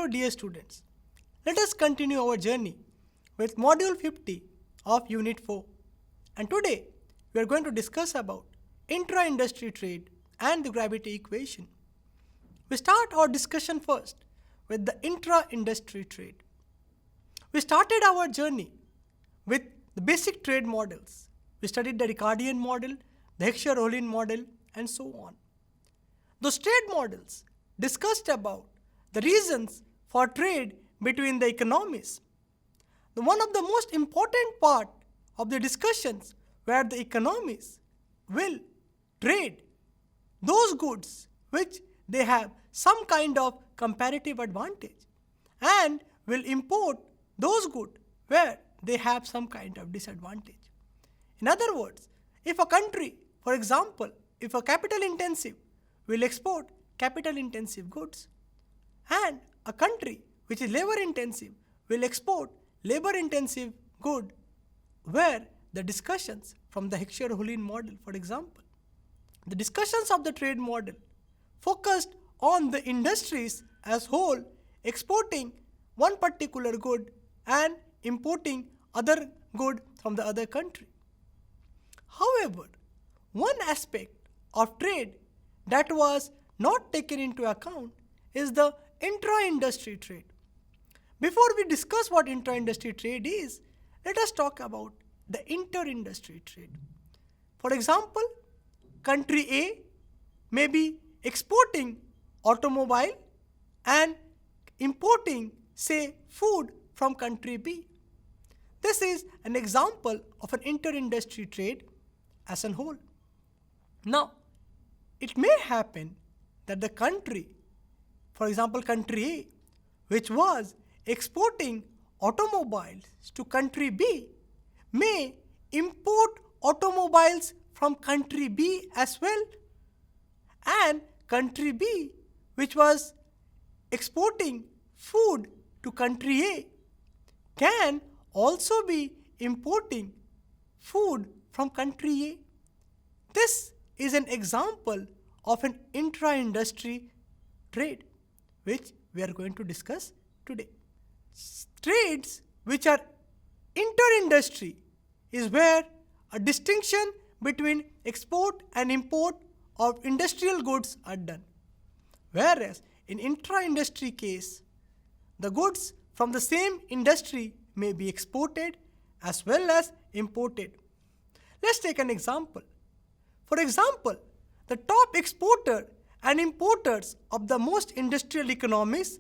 dear students. Let us continue our journey with Module 50 of Unit 4. And today, we are going to discuss about intra-industry trade and the gravity equation. We start our discussion first with the intra-industry trade. We started our journey with the basic trade models. We studied the Ricardian model, the Heckscher-Ohlin model, and so on. Those trade models discussed about the reasons for trade between the economies. One of the most important part of the discussions where the economies will trade those goods which they have some kind of comparative advantage and will import those goods where they have some kind of disadvantage. In other words, if a country, for example, if a capital intensive will export capital intensive goods and a country which is labor intensive will export labor intensive good, where the discussions from the Heckscher-Ohlin model, for example, the discussions of the trade model focused on the industries as whole exporting one particular good and importing other good from the other country. However, one aspect of trade that was not taken into account is the intra-industry trade. Before we discuss what intra-industry trade is, let us talk about the inter-industry trade. For example, country A may be exporting automobile and importing, say, food from country B. This is an example of an inter-industry trade as a whole. Now, it may happen that the country, for example, country A, which was exporting automobiles to country B, may import automobiles from country B as well, and country B, which was exporting food to country A, can also be importing food from country A. This is an example of an intra-industry trade, which we are going to discuss today. Trades which are inter-industry is where a distinction between export and import of industrial goods are done. Whereas in intra-industry case, the goods from the same industry may be exported as well as imported. Let's take an example. For example, the top exporter and importers of the most industrial economies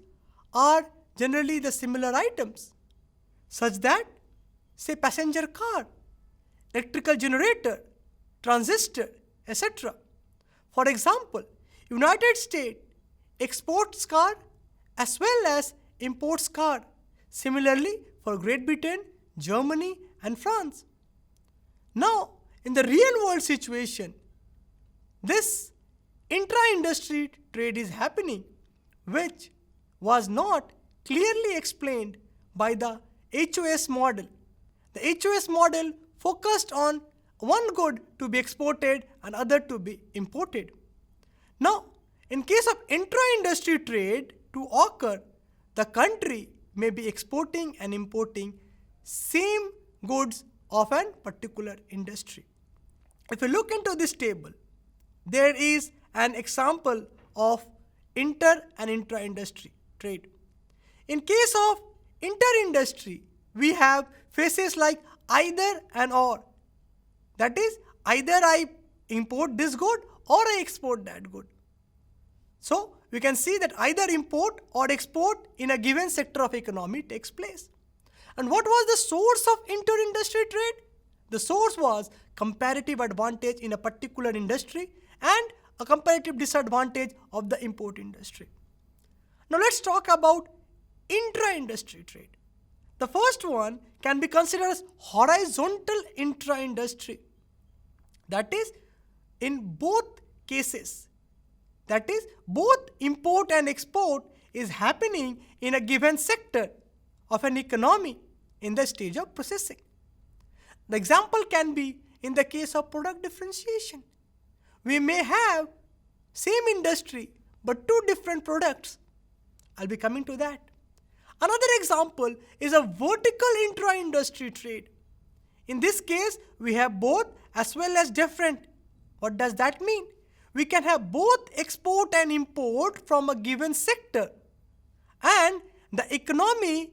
are generally the similar items, such that, say, passenger car, electrical generator, transistor, etc. For example, United States exports car as well as imports car. Similarly, for Great Britain, Germany, and France. Now, in the real world situation, this intra-industry trade is happening, which was not clearly explained by the HOS model. The HOS model focused on one good to be exported and other to be imported. Now, in case of intra-industry trade to occur, the country may be exporting and importing same goods of a particular industry. If you look into this table, there is an example of inter and intra-industry trade. In case of inter-industry, we have phrases like either and or. That is, either I import this good or I export that good. So, we can see that either import or export in a given sector of economy takes place. And what was the source of inter-industry trade? The source was comparative advantage in a particular industry and a comparative disadvantage of the import industry. Now let's talk about intra-industry trade. The first one can be considered as horizontal intra-industry. That is, in both cases, that is, both import and export is happening in a given sector of an economy in the stage of processing. The example can be in the case of product differentiation. We may have same industry but two different products. I'll be coming to that. Another example is a vertical intra-industry trade. In this case, we have both as well as different. What does that mean? We can have both export and import from a given sector, and the economy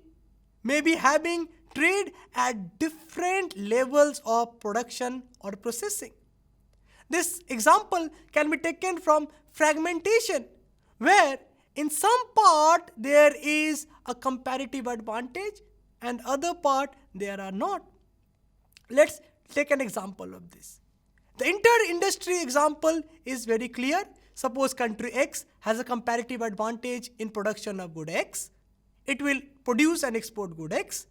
may be having trade at different levels of production or processing. This example can be taken from fragmentation, where in some part there is a comparative advantage and other part there are not. Let's take an example of this. The inter-industry example is very clear. Suppose country X has a comparative advantage in production of good X. It will produce and export good X.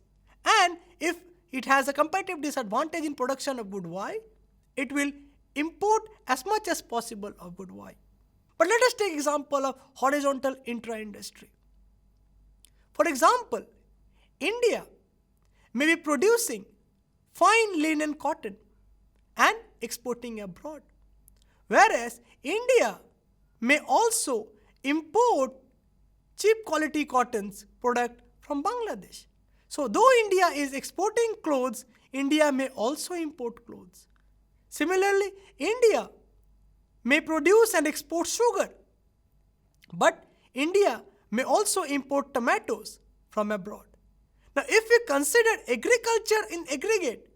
And if it has a comparative disadvantage in production of good Y, it will import as much as possible of good Y. But let us take example of horizontal intra-industry. For example, India may be producing fine linen cotton and exporting abroad, whereas India may also import cheap quality cottons product from Bangladesh. So though India is exporting clothes, India may also import clothes. Similarly, India may produce and export sugar, but India may also import tomatoes from abroad. Now, if we consider agriculture in aggregate,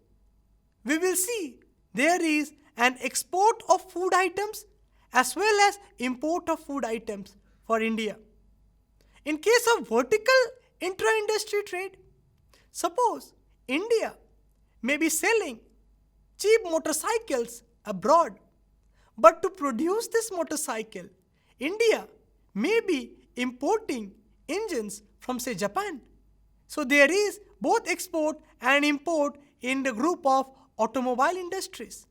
we will see there is an export of food items as well as import of food items for India. In case of vertical intra-industry trade, suppose India may be selling cheap motorcycles abroad, but to produce this motorcycle, India may be importing engines from, say, Japan. So there is both export and import in the group of automobile industries.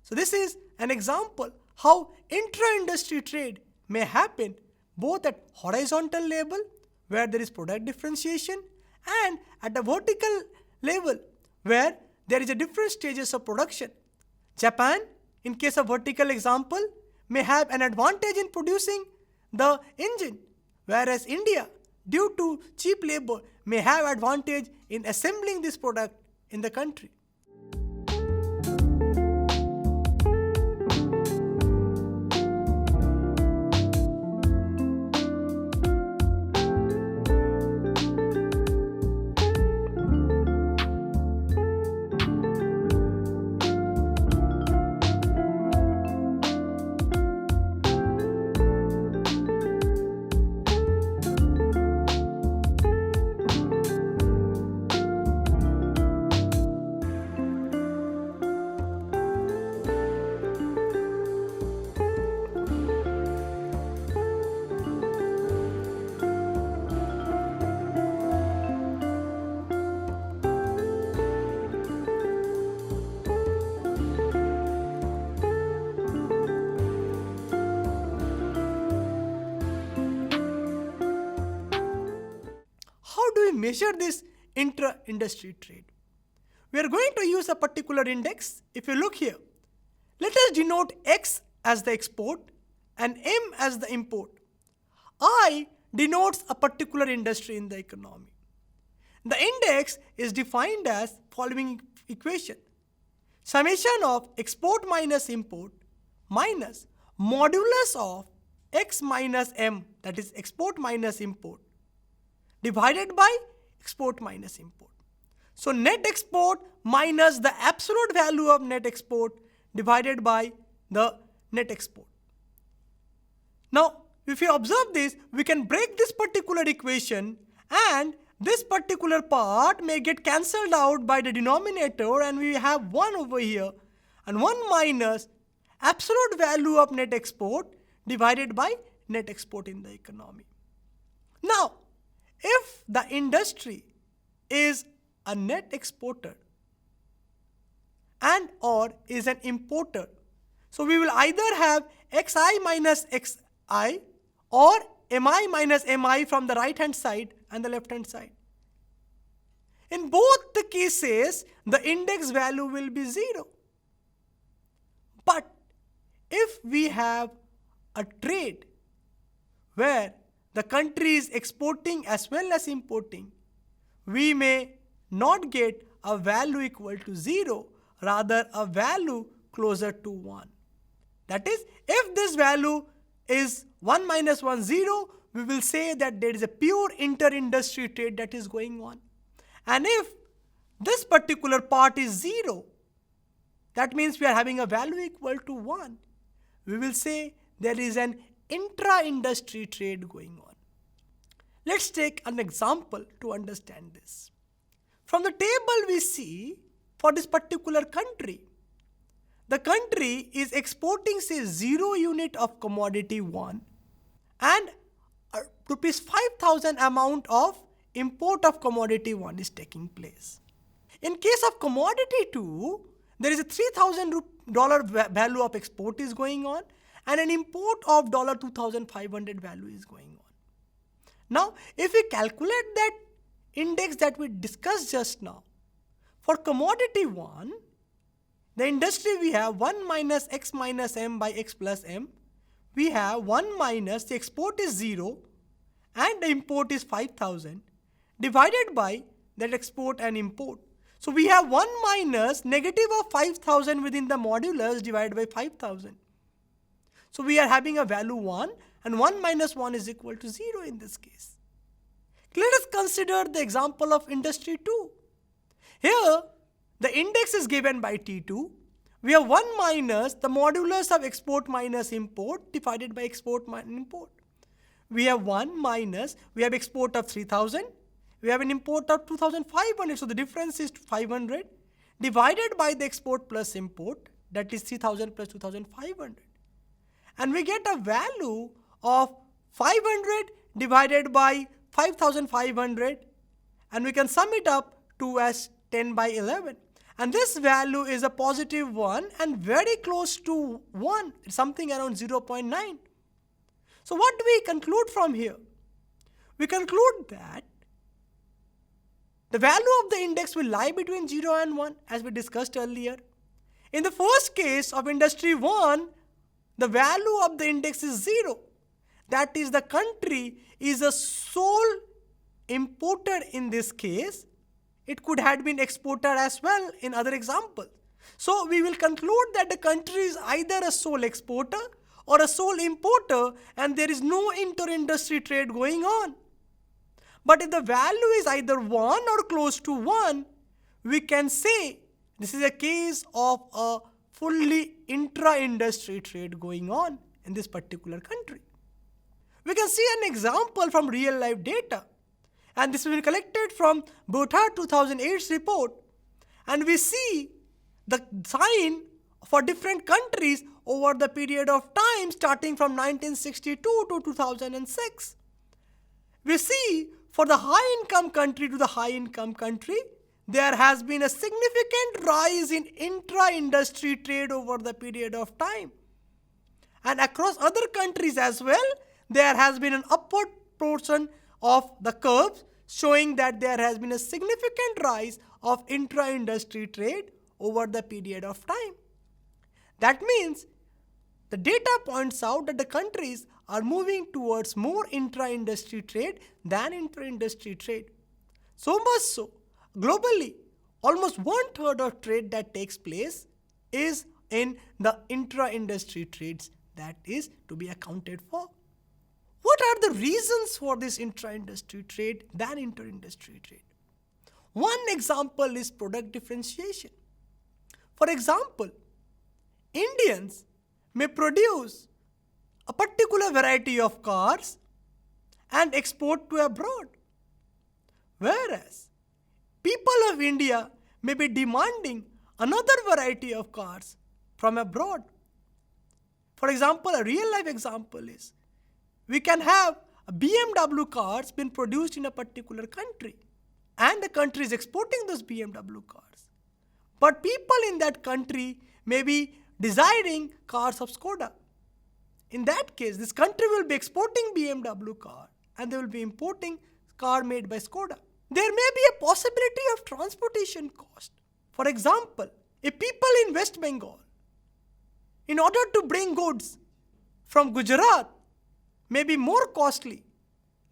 So this is an example how intra-industry trade may happen both at horizontal level, where there is product differentiation, and at the vertical level, where there is a different stages of production. Japan, in case of vertical example, may have an advantage in producing the engine, whereas India, due to cheap labor, may have advantage in assembling this product in the country. How do we measure this intra-industry trade? We are going to use a particular index. If you look here, let us denote X as the export and M as the import. I denotes a particular industry in the economy. The index is defined as following equation. Summation of export minus import minus modulus of X minus M, that is export minus import, divided by export minus import. So net export minus the absolute value of net export divided by the net export. Now, if you observe this, we can break this particular equation, and this particular part may get cancelled out by the denominator, and we have 1 over here, and 1 minus absolute value of net export divided by net export in the economy. Now, if the industry is a net exporter and or is an importer, so we will either have xi minus xi or mi minus mi from the right hand side and the left hand side. In both the cases, the index value will be 0. But if we have a trade where the country is exporting as well as importing, we may not get a value equal to 0, rather a value closer to 1. That is, if this value is 1 minus 1, 0, we will say that there is a pure inter-industry trade that is going on. And if this particular part is 0, that means we are having a value equal to 1. We will say there is an intra-industry trade going on. Let's take an example to understand this. From the table we see for this particular country, the country is exporting say 0 unit of commodity 1 and rupees 5,000 amount of import of commodity 1 is taking place. In case of commodity 2, there is a $3,000 value of export is going on and an import of $2,500 value is going on. Now, if we calculate that index that we discussed just now, for commodity 1, the industry we have 1 minus x minus m by x plus m. We have 1 minus the export is 0 and the import is 5,000 divided by that export and import. So we have 1 minus negative of 5,000 within the modulus divided by 5,000. So we are having a value 1 and 1 minus 1 is equal to 0 in this case. Let us consider the example of industry 2. Here the index is given by T2. We have 1 minus the modulus of export minus import divided by export minus import. We have 1 minus, we have export of 3,000. We have an import of 2,500. So the difference is 500 divided by the export plus import, that is 3,000 plus 2,500. And we get a value of 500 divided by 5,500 and we can sum it up to as 10 by 11. And this value is a positive 1 and very close to 1, something around 0.9. So what do we conclude from here? We conclude that the value of the index will lie between 0 and 1 as we discussed earlier. In the first case of industry 1, the value of the index is 0. That is, the country is a sole importer in this case. It could have been exporter as well in other examples. So we will conclude that the country is either a sole exporter or a sole importer and there is no inter-industry trade going on. But if the value is either 1 or close to 1, we can say this is a case of a fully intra-industry trade going on in this particular country. We can see an example from real life data. And this has been collected from Bothard 2008's report. And we see the sign for different countries over the period of time starting from 1962 to 2006. We see for the high income country to the high income country, there has been a significant rise in intra-industry trade over the period of time. And across other countries as well, there has been an upward portion of the curves showing that there has been a significant rise of intra-industry trade over the period of time. That means the data points out that the countries are moving towards more intra-industry trade than inter-industry trade. So much so, globally, almost 1/3 of trade that takes place is in the intra-industry trades that is to be accounted for. What are the reasons for this intra-industry trade than inter-industry trade? One example is product differentiation. For example, Indians may produce a particular variety of cars and export to abroad, whereas people of India may be demanding another variety of cars from abroad. For example, a real life example is we can have a BMW cars being produced in a particular country and the country is exporting those BMW cars. But people in that country may be desiring cars of Skoda. In that case, this country will be exporting BMW car and they will be importing car made by Skoda. There may be a possibility of transportation cost. For example, if people in West Bengal, in order to bring goods from Gujarat, may be more costly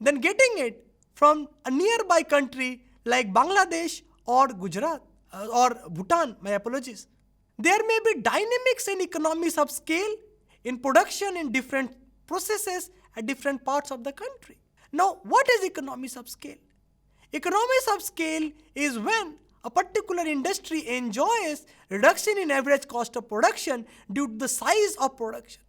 than getting it from a nearby country like Bangladesh or Gujarat or Bhutan. My apologies. There may be dynamics in economies of scale in production in different processes at different parts of the country. Now, what is economies of scale? Economies of scale is when a particular industry enjoys reduction in average cost of production due to the size of production.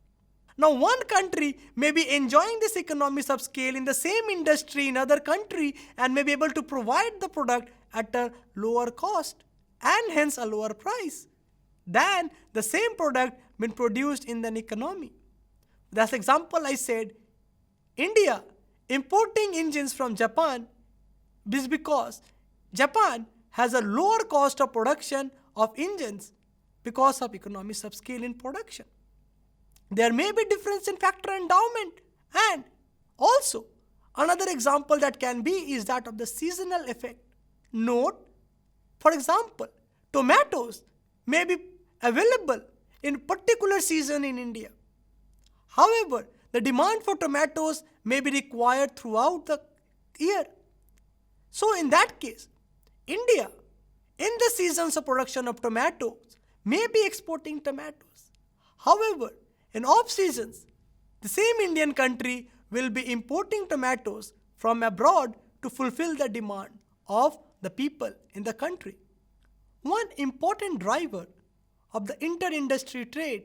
Now, one country may be enjoying this economies of scale in the same industry in other country and may be able to provide the product at a lower cost and hence a lower price than the same product been produced in an economy. That's example I said, India importing engines from Japan is because Japan has a lower cost of production of engines because of economies of scale in production. There may be difference in factor endowment, and also another example that can be is that of the seasonal effect. Note, for example, tomatoes may be available in particular season in India. However, the demand for tomatoes may be required throughout the year. So in that case, India, in the seasons of production of tomatoes, may be exporting tomatoes. However, in off seasons, the same Indian country will be importing tomatoes from abroad to fulfill the demand of the people in the country. One important driver of the inter-industry trade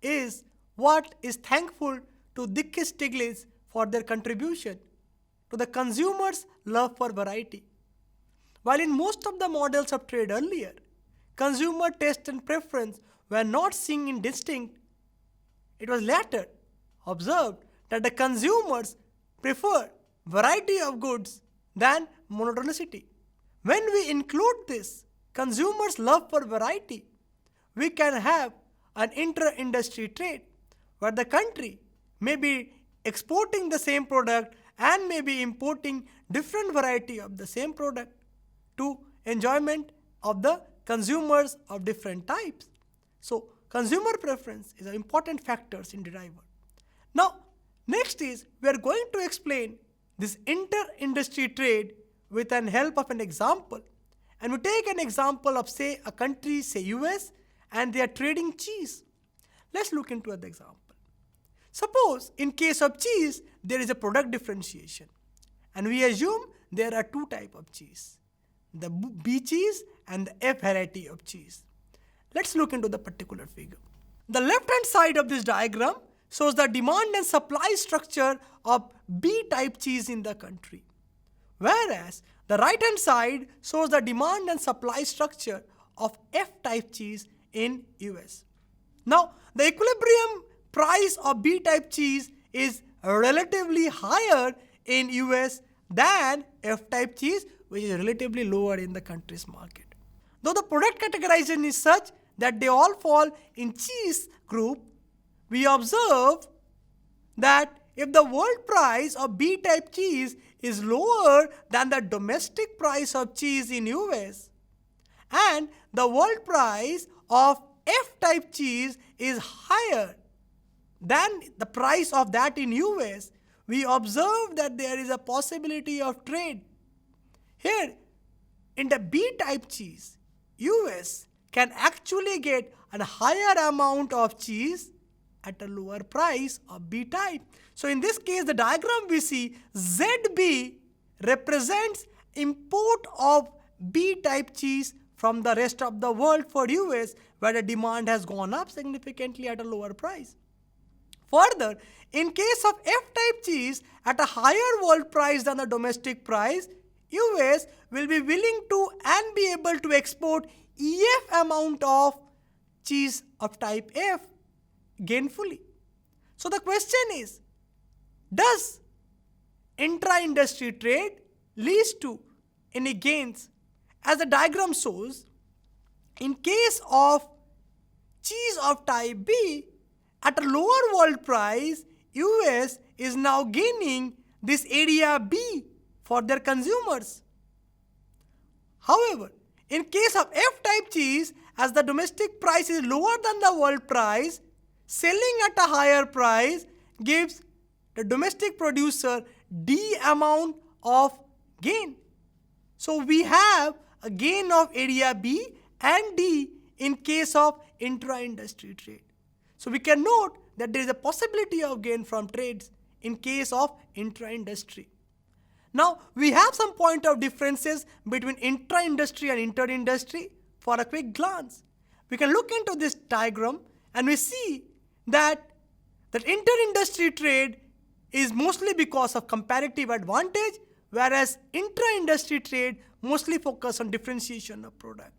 is what is thankful to Dicke Stiglitz for their contribution to the consumer's love for variety. While in most of the models of trade earlier, consumer taste and preference were not seen in distinct, it was later observed that the consumers prefer variety of goods than monotonicity. When we include this consumers' love for variety, we can have an inter-industry trade where the country may be exporting the same product and may be importing different variety of the same product to enjoyment of the consumers of different types. So, consumer preference is an important factor in the driver. Now, next is we are going to explain this inter-industry trade with the help of an example. And we take an example of say a country, say US, and they are trading cheese. Let's look into the example. Suppose in case of cheese, there is a product differentiation. And we assume there are two types of cheese, the B cheese and the F variety of cheese. Let's look into the particular figure. The left-hand side of this diagram shows the demand and supply structure of B-type cheese in the country, whereas the right-hand side shows the demand and supply structure of F-type cheese in US. Now, the equilibrium price of B-type cheese is relatively higher in US than F-type cheese, which is relatively lower in the country's market. Though the product categorization is such that they all fall in cheese group, we observe that if the world price of B-type cheese is lower than the domestic price of cheese in US and the world price of F-type cheese is higher than the price of that in US, we observe that there is a possibility of trade. Here, in the B-type cheese, US can actually get a higher amount of cheese at a lower price of B-type. So in this case, the diagram we see ZB represents import of B-type cheese from the rest of the world for US, where the demand has gone up significantly at a lower price. Further, in case of F-type cheese at a higher world price than the domestic price, US will be willing to and be able to export EF amount of cheese of type F gainfully. So the question is, does intra-industry trade leads to any gains? As the diagram shows, in case of cheese of type B, at a lower world price, US is now gaining this area B for their consumers. However, in case of F-type cheese, as the domestic price is lower than the world price, selling at a higher price gives the domestic producer D amount of gain. So we have a gain of area B and D in case of intra-industry trade. So we can note that there is a possibility of gain from trades in case of intra-industry. Now we have some point of differences between intra-industry and inter-industry for a quick glance. We can look into this diagram and we see that inter-industry trade is mostly because of comparative advantage, whereas intra-industry trade mostly focus on differentiation of product.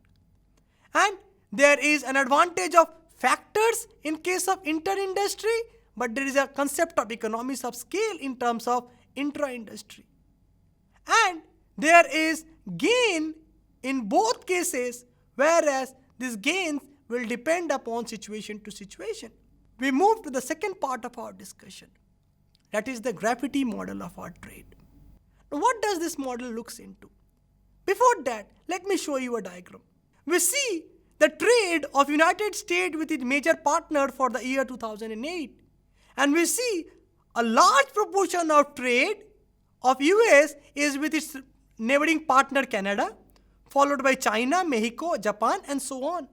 And there is an advantage of factors in case of inter-industry, but there is a concept of economies of scale in terms of intra-industry. And there is gain in both cases, whereas these gains will depend upon situation to situation. We move to the second part of our discussion, that is the gravity model of our trade. Now, what does this model looks into? Before that, let me show you a diagram. We see the trade of United States with its major partner for the year 2008. And we see a large proportion of trade of US is with its neighboring partner Canada, followed by China, Mexico, Japan, and so on.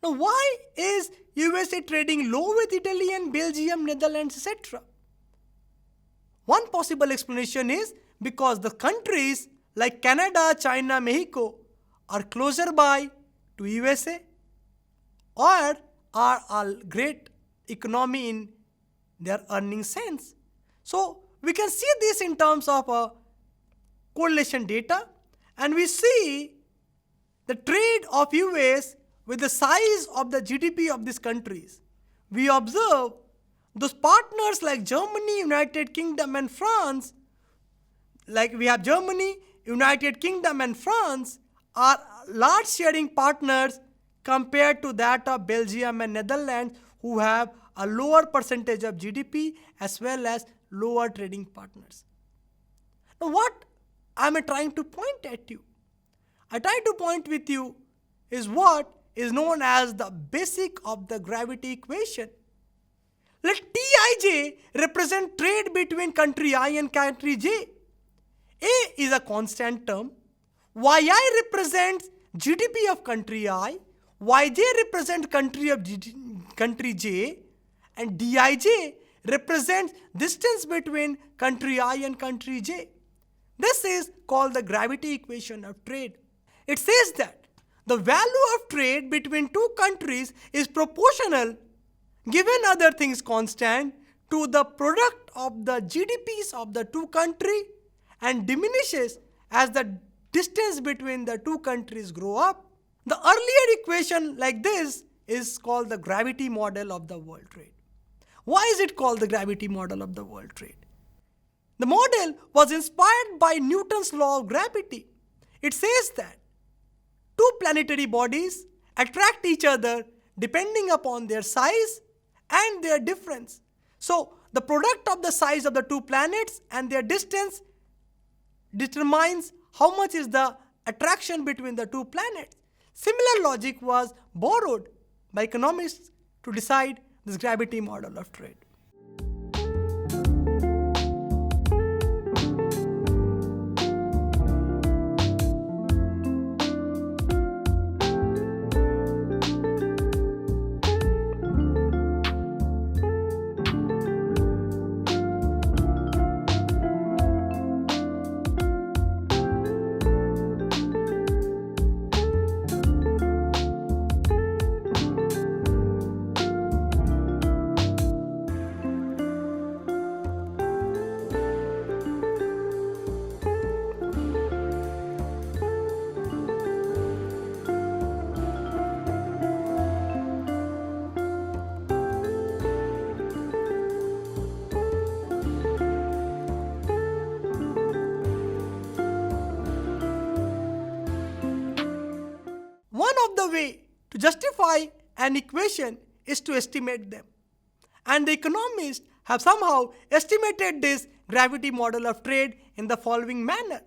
Now, why is USA trading low with Italy and Belgium, Netherlands, etc.? One possible explanation is because the countries like Canada, China, Mexico are closer by to USA or are a great economy in their earning sense. So we can see this in terms of correlation data, and we see the trade of US with the size of the GDP of these countries. We observe those partners like Germany, United Kingdom, and France, like we have Germany, United Kingdom, and France are large sharing partners compared to that of Belgium and Netherlands, who have a lower percentage of GDP as well as lower trading partners. Now, what am I trying to point at you? I try to point with you is what is known as the basic of the gravity equation. Let Tij represent trade between country I and country J. A is a constant term. Yi represents GDP of country I. Yj represents country of country J. And Dij represents distance between country I and country J. This is called the gravity equation of trade. It says that the value of trade between two countries is proportional, given other things constant, to the product of the GDPs of the two countries and diminishes as the distance between the two countries grow up. The earlier equation like this is called the gravity model of the world trade. Why is it called the gravity model of the world trade? The model was inspired by Newton's law of gravity. It says that two planetary bodies attract each other depending upon their size and their difference. So the product of the size of the two planets and their distance determines how much is the attraction between the two planets. Similar logic was borrowed by economists to decide this gravity model of trade. One of the way to justify an equation is to estimate them. And the economists have somehow estimated this gravity model of trade in the following manner.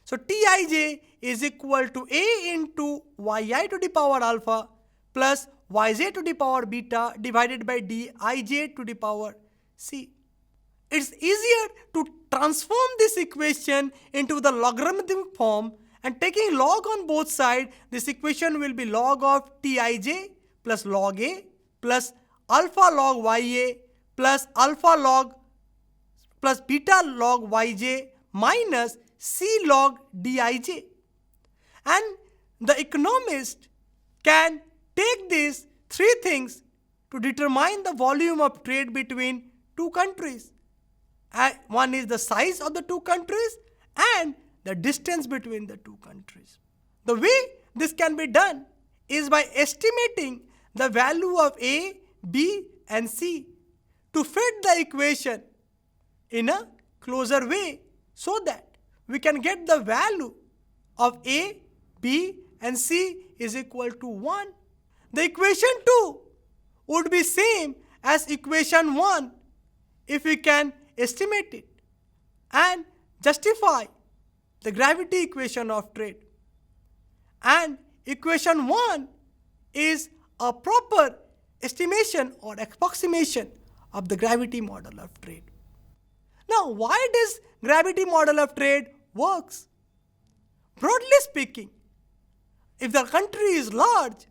So Tij is equal to A into Yi to the power alpha plus Yj to the power beta divided by Dij to the power C. it's easier to transform this equation into the logarithmic form, and taking log on both sides, this equation will be log of Tij plus log A plus alpha log Ya plus alpha log plus beta log Yj minus C log Dij. And the economist can take these three things to determine the volume of trade between two countries. One is the size of the two countries and the distance between the two countries. The way this can be done is by estimating the value of A, B and C to fit the equation in a closer way so that we can get the value of A, B and C is equal to 1. The equation 2 would be same as equation 1 if we can estimate it and justify the gravity equation of trade. And equation 1 is a proper estimation or approximation of the gravity model of trade. Now, why does gravity model of trade works? Broadly speaking, if the country is large,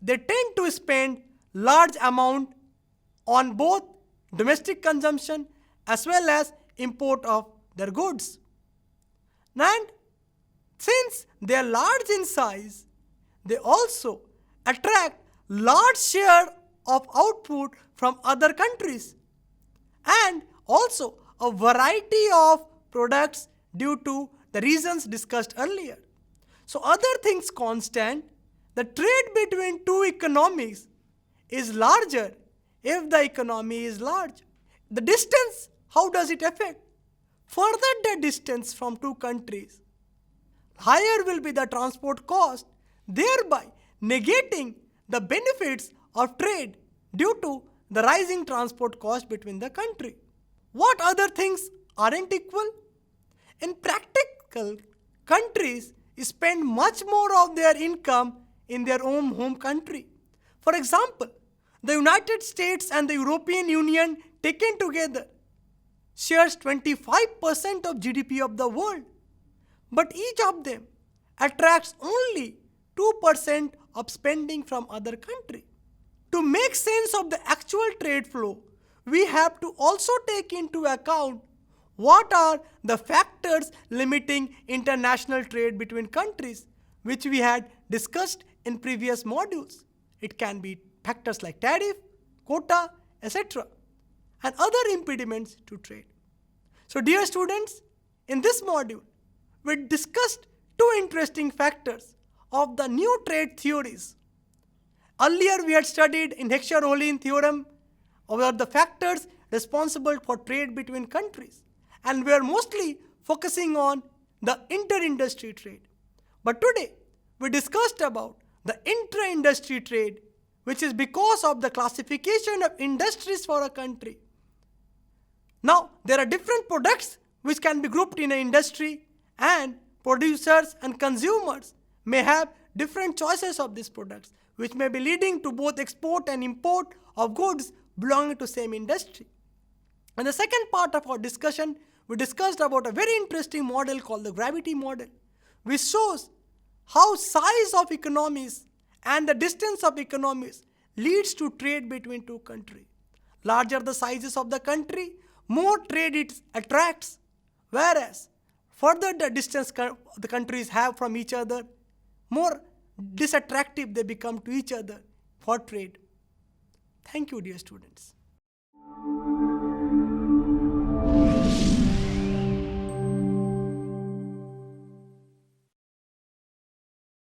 they tend to spend large amount on both domestic consumption as well as import of their goods. And since they are large in size, they also attract large share of output from other countries and also a variety of products due to the reasons discussed earlier. So other things constant, the trade between two economies is larger if the economy is large. The distance, how does it affect? Further the distance from two countries, higher will be the transport cost, thereby negating the benefits of trade due to the rising transport cost between the country. What other things aren't equal? In practical, countries spend much more of their income in their own home country. For example, the United States and the European Union taken together shares 25% of GDP of the world, but each of them attracts only 2% of spending from other country. To make sense of the actual trade flow, we have to also take into account what are the factors limiting international trade between countries, which we had discussed in previous modules. It can be factors like tariff, quota, etc. and other impediments to trade. So dear students, in this module, we discussed two interesting factors of the new trade theories. Earlier we had studied in Heckscher-Ohlin theorem about the factors responsible for trade between countries, and we are mostly focusing on the inter-industry trade. But today we discussed about the intra-industry trade, which is because of the classification of industries for a country. Now there are different products which can be grouped in an industry, and producers and consumers may have different choices of these products, which may be leading to both export and import of goods belonging to same industry. In the second part of our discussion, we discussed about a very interesting model called the gravity model, which shows how size of economies and the distance of economies leads to trade between two countries. Larger the sizes of the country, more trade it attracts, whereas further the distance the countries have from each other, more disattractive they become to each other for trade. Thank you, dear students.